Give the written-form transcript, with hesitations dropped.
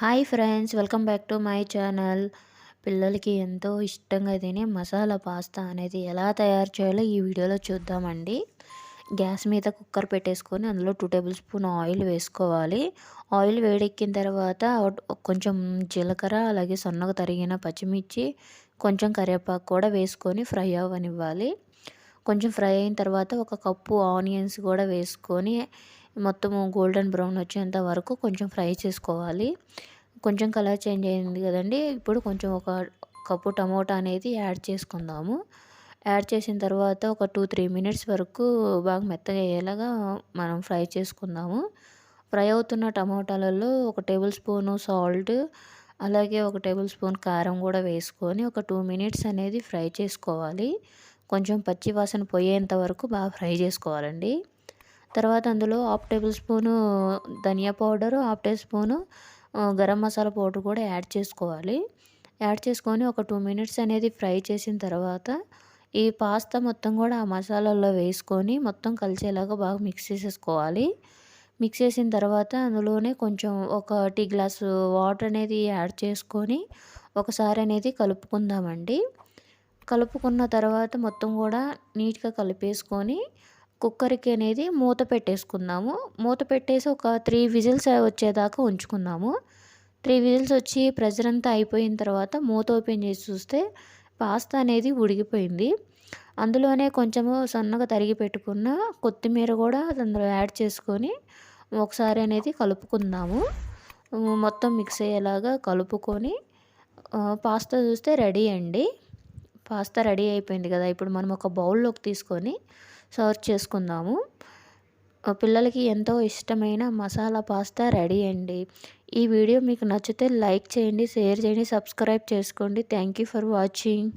Hi friends, welcome back to my channel. పిల్లలకి ఎంతో ఇష్టంగా తినే మసాలా పాస్తా అనేది ఎలా తయారు చేయాలో ఈ వీడియోలో చూద్దామండి. గ్యాస్ మీద కుక్కర్ పెట్టేసుకొని అందులో 2 టేబుల్ స్పూన్ ఆయిల్ వేసుకోవాలి. ఆయిల్ వేడెక్కిన తర్వాత కొంచెం జీలకర్ర, అలాగే సన్నగా తరిగిన పచ్చిమిర్చి, కొంచెం కరివేపాకు కూడా వేసుకొని ఫ్రై అవ్వనివ్వాలి. కొంచెం ఫ్రై అయిన తర్వాత ఒక కప్పు ఆనియన్స్ కూడా వేసుకొని మొత్తము గోల్డెన్ బ్రౌన్ వచ్చేంత వరకు కొంచెం ఫ్రై చేసుకోవాలి. కొంచెం కలర్ చేంజ్ అయింది కదండి. ఇప్పుడు కొంచెం ఒక కప్పు టమోటా అనేది యాడ్ చేసుకుందాము. యాడ్ చేసిన తర్వాత ఒక 2-3 మినిట్స్ వరకు బాగా మెత్తగా అయ్యేలాగా మనం ఫ్రై చేసుకుందాము. ఫ్రై అవుతున్న టమోటాలలో ఒక టేబుల్ స్పూను సాల్ట్, అలాగే ఒక టేబుల్ స్పూన్ కారం కూడా వేసుకొని ఒక 2 మినిట్స్ అనేది ఫ్రై చేసుకోవాలి. కొంచెం పచ్చి వాసన పోయేంత వరకు బాగా ఫ్రై చేసుకోవాలండి. తర్వాత అందులో హాఫ్ టేబుల్ స్పూను ధనియా powder, half teaspoon garam masala powder కూడా యాడ్ చేసుకోవాలి. యాడ్ చేసుకొని ఒక 2 మినిట్స్ అనేది ఫ్రై చేసిన తర్వాత ఈ పాస్తా మొత్తం కూడా ఆ మసాలాల్లో వేసుకొని మొత్తం కలిసేలాగా బాగా మిక్స్ చేసేసుకోవాలి. మిక్స్ చేసిన తర్వాత అందులోనే కొంచెం ఒక టీ గ్లాసు వాటర్ అనేది యాడ్ చేసుకొని ఒకసారి అనేది కలుపుకుందామండి. కలుపుకున్న తర్వాత మొత్తం కూడా నీట్గా కలిపేసుకొని కుక్కర్కి అనేది మూత పెట్టేసుకుందాము. మూత పెట్టేసి ఒక 3 విజిల్స్ వచ్చేదాకా ఉంచుకుందాము. 3 విజిల్స్ వచ్చి ప్రెషర్ అంతా అయిపోయిన తర్వాత మూత ఓపెన్ చేసి చూస్తే పాస్తా అనేది ఉడికిపోయింది. అందులోనే కొంచెము సన్నగా తరిగి పెట్టుకున్న కొత్తిమీర కూడా అందులో యాడ్ చేసుకొని ఒకసారి అనేది కలుపుకుందాము. మొత్తం మిక్స్ అయ్యేలాగా కలుపుకొని పాస్తా చూస్తే రెడీ అండి. పాస్తా రెడీ అయిపోయింది కదా. ఇప్పుడు మనం ఒక బౌల్లోకి తీసుకొని సర్వ్ చేసుకుందాము. పిల్లలకి ఎంతో ఇష్టమైన మసాలా పాస్తా రెడీ అండి. ఈ వీడియో మీకు నచ్చితే లైక్ చేయండి, షేర్ చేయండి, సబ్స్క్రైబ్ చేసుకోండి. Thank you for watching.